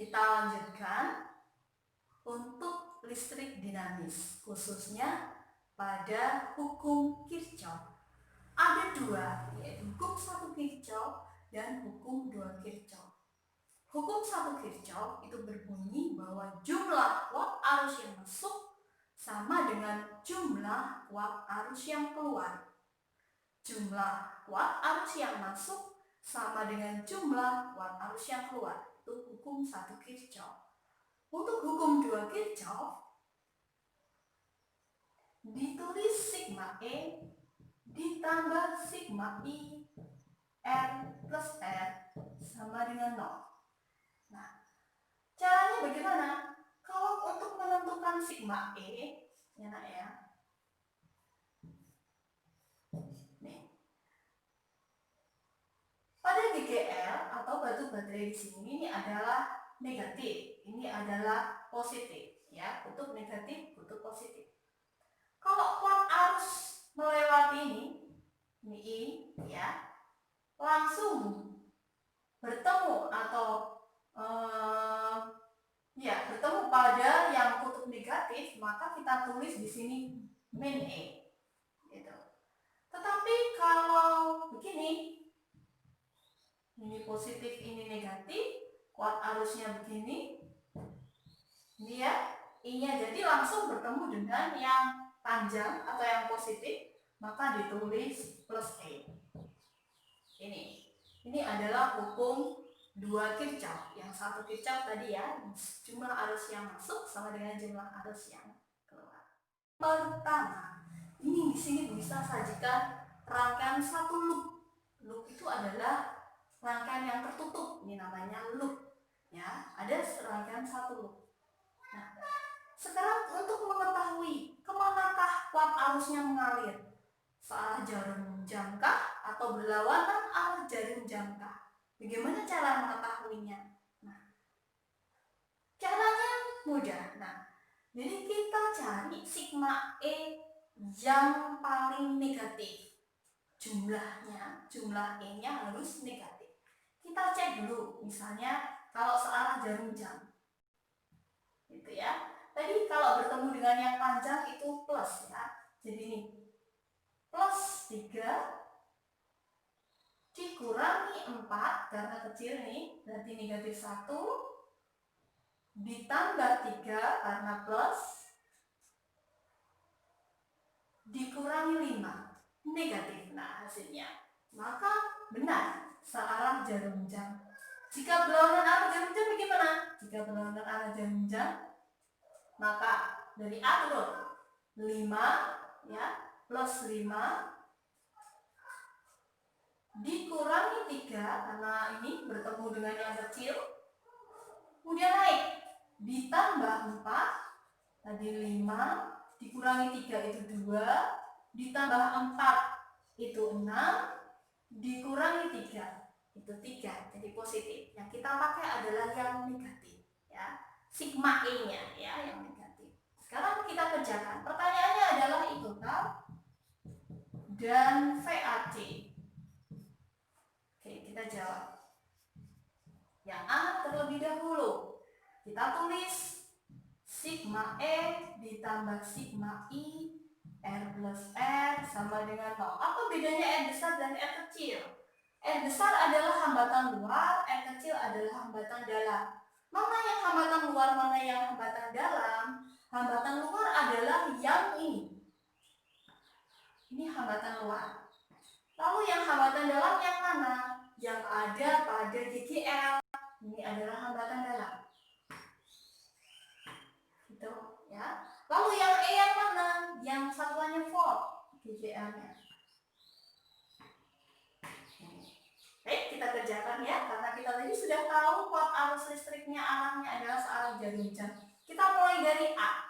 Kita lanjutkan untuk listrik dinamis, khususnya pada hukum Kirchhoff. Ada dua, yaitu hukum 1 Kirchhoff dan hukum 2 Kirchhoff. Hukum 1 Kirchhoff itu berbunyi bahwa jumlah watt arus yang masuk sama dengan jumlah watt arus yang keluar. Jumlah watt arus yang masuk sama dengan jumlah watt arus yang keluar. Itu hukum 1 Kirchhoff. Untuk hukum 2 Kirchhoff ditulis sigma E ditambah sigma I R plus R sama dengan 0. Nah, caranya bagaimana? Kalau untuk menentukan sigma E, ya nak ya. Nih. Pada GGL atau batu baterai di sini ini adalah negatif, ini adalah positif, ya, kutub negatif, kutub positif. Kalau kuat arus melewati ini I, ya, langsung bertemu atau bertemu pada yang kutub negatif, maka kita tulis di sini min E, gitu. Tetapi kalau begini, ini positif, ini negatif, kuat arusnya begini, ini ya, I-nya jadi langsung bertemu dengan yang panjang atau yang positif, maka ditulis plus E. Ini adalah hukum 2 Kirchhoff. Yang 1 Kirchhoff tadi ya, jumlah arus yang masuk sama dengan jumlah arus yang keluar. Pertama, ini di sini bisa sajikan rangkaian satu loop. Loop itu adalah rangkaian yang tertutup. Ini namanya loop. Ya, ada rangkaian satu loop. Nah, sekarang untuk mengetahui kemanakah kuat arusnya mengalir, searah jarum jam-kah atau berlawanan arah jarum jam-kah? Bagaimana cara mengetahuinya? Nah, caranya mudah. Nah, jadi kita cari sigma E yang paling negatif. Jumlah E-nya harus negatif. Kita cek dulu, misalnya kalau searah jarum jam. Gitu ya. Tadi kalau bertemu dengan yang panjang itu plus ya. Jadi ini plus 3 dikurangi 4 karena kecil nih, berarti negatif 1 ditambah 3 karena plus dikurangi 5 negatif. Nah, hasilnya maka benar searah jarum jam. Jika berlawanan arah jarum jam bagaimana? Jika berlawanan arah jarum jam, maka dari A turun 5 ya, plus 5 dikurangi 3 karena ini bertemu dengan yang kecil, kemudian naik ditambah 4, tadi 5 dikurangi 3 itu 2, ditambah 4 itu 6, dikurangi 3 itu 3, jadi positif. Yang kita pakai adalah yang negatif ya, sigma E-nya ya, yang negatif. Sekarang kita kerjakan. Pertanyaannya adalah I total dan VAC. Oke, kita jawab. Yang A terlebih dahulu. Kita tulis sigma E ditambah sigma I R plus R sama dengan 0. Apa bedanya R besar dan R kecil? R besar adalah hambatan luar, R kecil adalah hambatan dalam. Mana yang hambatan luar, mana yang hambatan dalam? Hambatan luar adalah yang ini. Ini hambatan luar. Lalu yang hambatan dalam yang mana? Yang ada pada GGL. Ini adalah hambatan dalam. Gitu ya. Lalu yang E yang mana? Yang satuannya volt, GGL-nya. Baik, kita kerjakan ya, karena kita tadi sudah tahu kuat arus listriknya arahnya adalah searah jarum jam. Kita mulai dari A.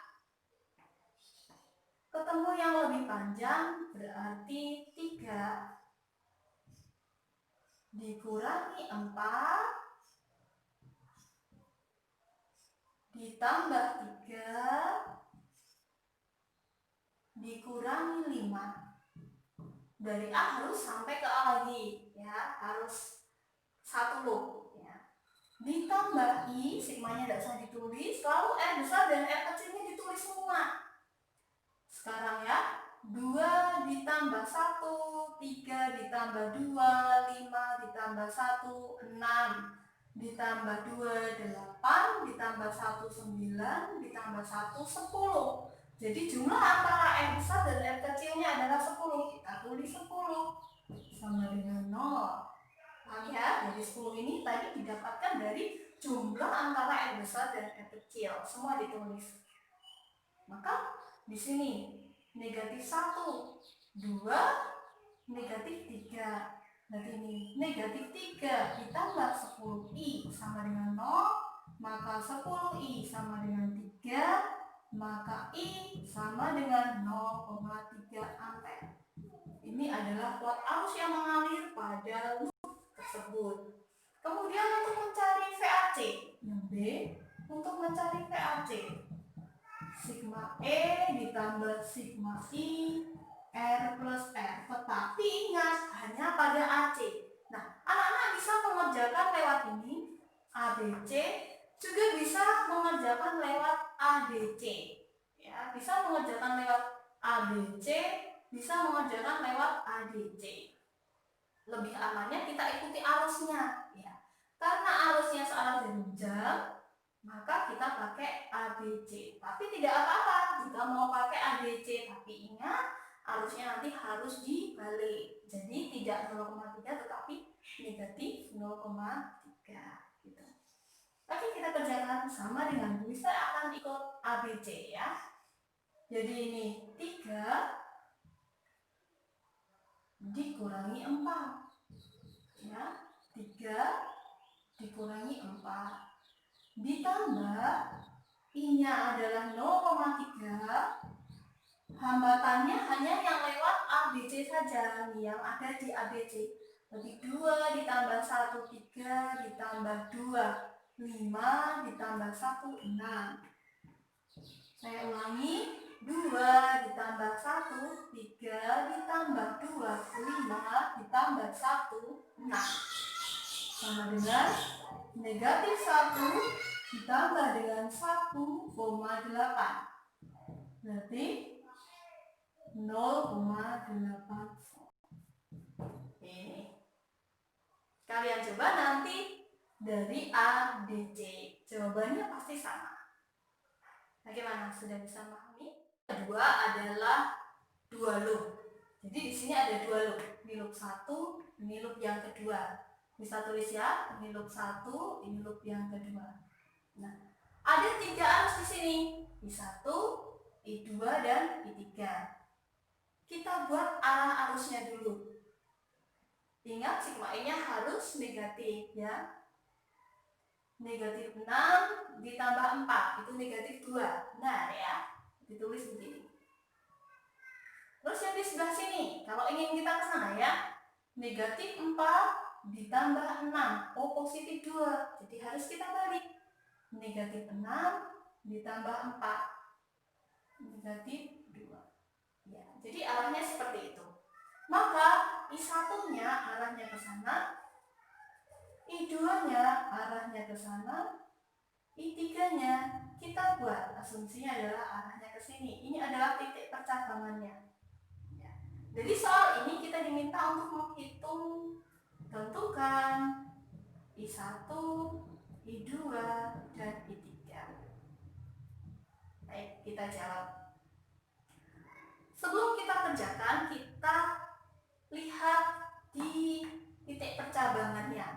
Ketemu yang lebih panjang berarti 3 dikurangi 4 ditambah 3 dikurangi 5. Dari A harus sampai ke A lagi ya, harus satu loop ya. ditambah I, sigmanya tidak usah ditulis, lalu R besar dan R kecilnya ditulis semua. Sekarang ya, 2 ditambah 1, 3 ditambah 2, 5 ditambah 1, 6 ditambah 2, 8 ditambah 1, 9 ditambah 1, 10. Jadi jumlah antara R besar dan R kecilnya adalah 10. Kita tulis 10 sama dengan 0. Paham ya? Jadi 10 ini tadi didapatkan dari jumlah antara R besar dan R kecil. Semua ditulis. Maka di sini negatif 1, 2, negatif 3. Berarti ini negatif 3 ditambah 10I sama dengan 0, maka 10I sama dengan 3, maka I sama dengan 0,3 ampere. Ini adalah kuat arus yang mengalir pada loop tersebut. Kemudian untuk mencari VAC, yang B, untuk mencari VAC, sigma E ditambah sigma I R plus R. Tetapi ingat, hanya pada AC. Nah, anak-anak bisa mengerjakan lewat ini, ABC, juga bisa mengerjakan lewat ADC. Ya, bisa mengerjakan lewat ABC, bisa mengerjakan lewat ADC. Lebih amannya kita ikuti arusnya, ya. Karena arusnya searah jarum jam, maka kita pakai ABC. Tapi tidak apa-apa jika mau pakai ABC, tapi ingat arusnya nanti harus dibalik. Jadi tidak 0,3 tetapi negatif 0,3 gitu. Oke, kita kerjakan sama dengan Bu. Saya akan ikut ABC ya. Jadi ini 3 dikurangi 4. Ya, 3 dikurangi 4. Ditambah I-nya adalah 0,3. Hambatannya hanya yang lewat ABC saja, yang ada di ABC. Berarti 2 ditambah 1, 3 ditambah 2, 5 ditambah 1, 6. Saya ulangi, 2 ditambah 1, 3 ditambah 2, 5 ditambah 1, 6. Sama dengan negatif 1 ditambah dengan 1,8. Berarti 0,8. Ini kalian coba nanti dari A, B, C. Jawabannya pasti sama. Bagaimana? Sudah bisa memahami? Kedua adalah dua loop. Jadi di sini ada dua loop. Ini loop 1, ini loop yang kedua. Bisa tulis ya, ini loop 1, ini loop yang kedua. Nah, ada 3 arus di sini. I1, I2 dan I3. Kita buat arah arusnya dulu. Ingat sigma I-nya harus negatif ya. Negatif 6 ditambah 4 itu negatif 2. Benar ya. Ditulis begini. Terus yang di sebelah sini, kalau ingin kita ke sana ya, negatif 4 ditambah 6. Oh, positif 2. Jadi harus kita balik. Negatif 6 ditambah 4. Negatif 2. Ya, jadi arahnya seperti itu. Maka I1-nya arahnya ke sana, I2-nya arahnya ke sana, I3-nya kita buat asumsinya adalah arahnya ke sini. Ini adalah titik percabangannya. Ya. Jadi soal ini kita diminta untuk menghitung, tentukan I1, I2, dan I3. Baik, kita jawab. Sebelum kita kerjakan, kita lihat di titik percabangannya.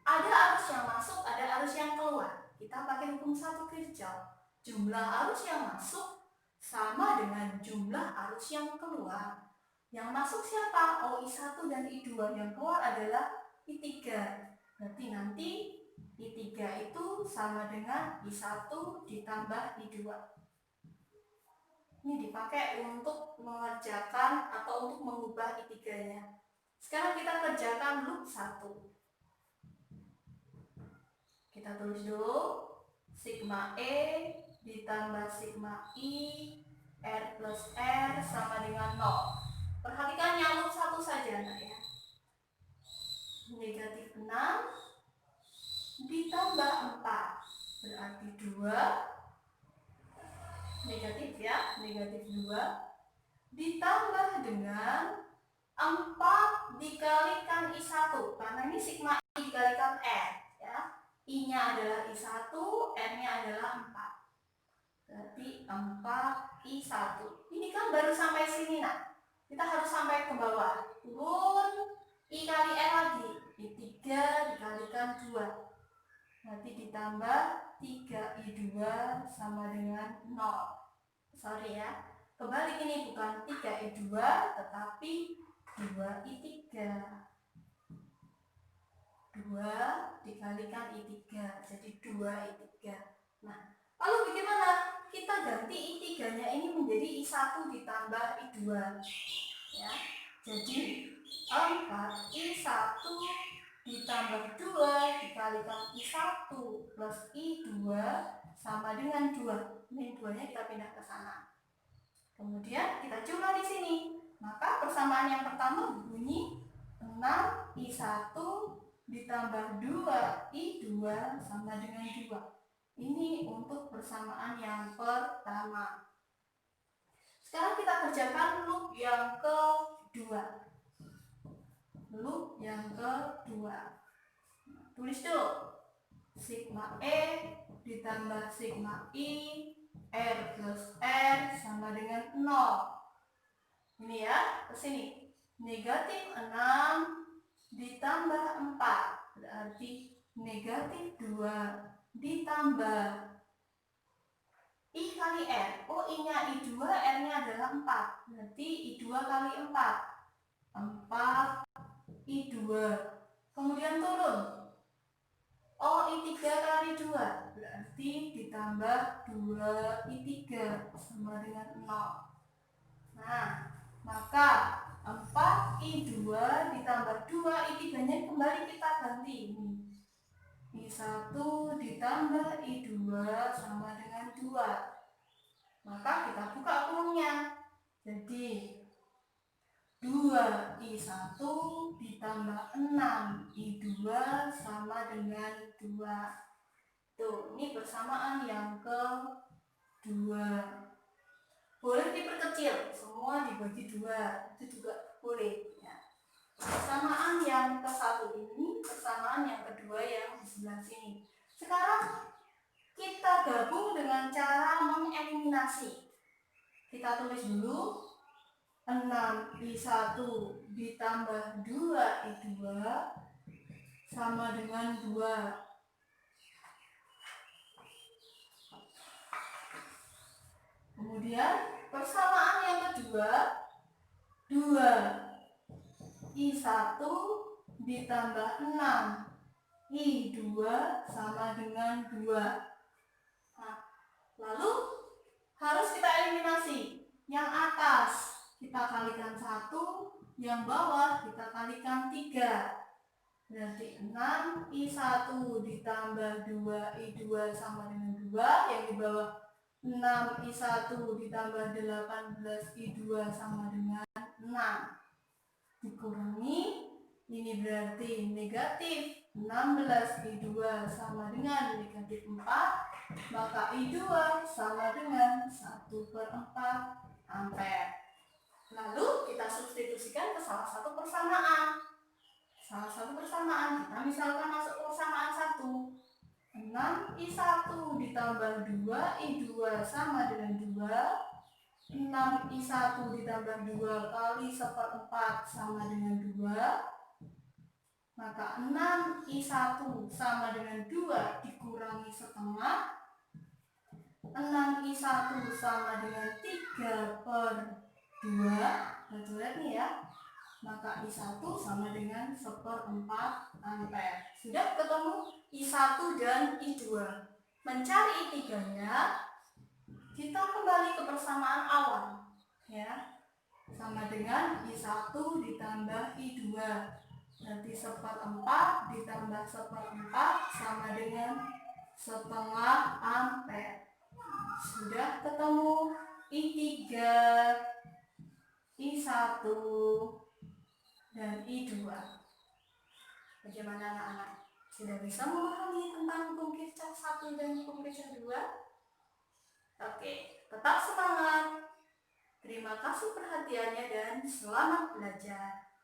Ada arus yang masuk, ada arus yang keluar. Kita pakai hukum 1 Kirchhoff. Jumlah arus yang masuk sama dengan jumlah arus yang keluar. Yang masuk siapa? Oh, I1 dan I2. Yang keluar adalah I3. Berarti nanti I3 itu sama dengan I1 ditambah I2. Ini dipakai untuk mengerjakan atau untuk mengubah I3-nya. Sekarang kita kerjakan loop 1. Kita tulis dulu. Sigma E ditambah sigma I R plus R sama dengan 0. Perhatikan yang loop 1 saja, nah ya. Negatif 6 ditambah 4. Berarti 2 negatif ya, negatif 2 ditambah dengan 4 dikalikan I1, karena ini sigma I dikalikan R ya. I-nya adalah I1, R-nya adalah 4. Berarti 4I1. Ini kan baru sampai sini, nah. Kita harus sampai ke bawah. Turun I kali R lagi. I3 dikalikan 2. Berarti ditambah 3I2 sama dengan 0. Sorry ya. Kebalik, ini bukan 3I2 tetapi 2I3. 2 dikalikan I3 jadi 2I3. Nah, lalu bagaimana? Kita ganti I3-nya ini menjadi I1 ditambah I2 ya. Jadi 4I1 ditambah 2 dikalikan I1 plus I2 sama dengan 2. Ini 2-nya kita pindah ke sana. Kemudian kita jumlah di sini. Maka persamaan yang pertama bunyi 6I1 ditambah 2I2 sama dengan 2. Ini untuk persamaan yang pertama. Sekarang kita kerjakan loop yang kedua. Loop yang kedua. Tulis dulu. Sigma E ditambah sigma I R plus R sama dengan 0. Ini ya, ke sini. Negatif 6 ditambah 4 berarti negatif 2 ditambah I kali R. Oh, I-nya I2, R-nya adalah 4. Berarti I2 kali 4. 4 I2. Kemudian turun. Oh, I3 kali 2. Berarti ditambah 2 I3 sama dengan 0. Nah, maka 4I2 ditambah 2 I3-nya kembali kita ganti ini. I1 ditambah I2 sama dengan 2. Maka kita buka kurungnya. Jadi 2I1 ditambah 6I2 sama dengan 2. Tuh, ini persamaan yang kedua. Boleh diperkecil, semua dibagi 2, itu juga boleh ya. Persamaan yang ke-1 ini, persamaan yang kedua yang di sebelah sini. Sekarang kita gabung dengan cara mengeliminasi. Kita tulis dulu 6I1 ditambah 2I2 sama dengan 2. Kemudian persamaan yang kedua, 2I1 ditambah 6I2 sama dengan 2. Nah, lalu harus kita eliminasi. Yang atas kita kalikan 1, yang bawah kita kalikan 3. Berarti 6I1 ditambah 2I2 sama dengan 2. Yang di bawah 6I1 ditambah 18I2 sama dengan 6. Dikurangi, ini berarti negatif 16I2 sama dengan negatif 4. Maka I2 sama dengan 1/4 ampere. Lalu kita substitusikan ke salah satu persamaan. Kita misalkan masuk ke persamaan 1. 6I1 ditambah 2I2 sama dengan 2. 6I1 ditambah 2 kali 1/4 sama dengan 2. Maka 6I1 sama dengan 2 dikurangi setengah. 6I1 sama dengan 3/2. Kita lihat nih ya. Maka I1 sama dengan 1/4 ampere. Sudah ketemu I1 dan I2. Mencari I3-nya, kita kembali ke persamaan awal ya. Sama dengan I1 ditambah I2. Berarti 1/4 ditambah 1/4 sama dengan setengah ampere. Sudah ketemu I3, I1 dan I2. Bagaimana anak-anak? Sudah bisa memahami tentang hukum Kirchhoff 1 dan hukum Kirchhoff 2? Oke, tetap semangat. Terima kasih perhatiannya dan selamat belajar.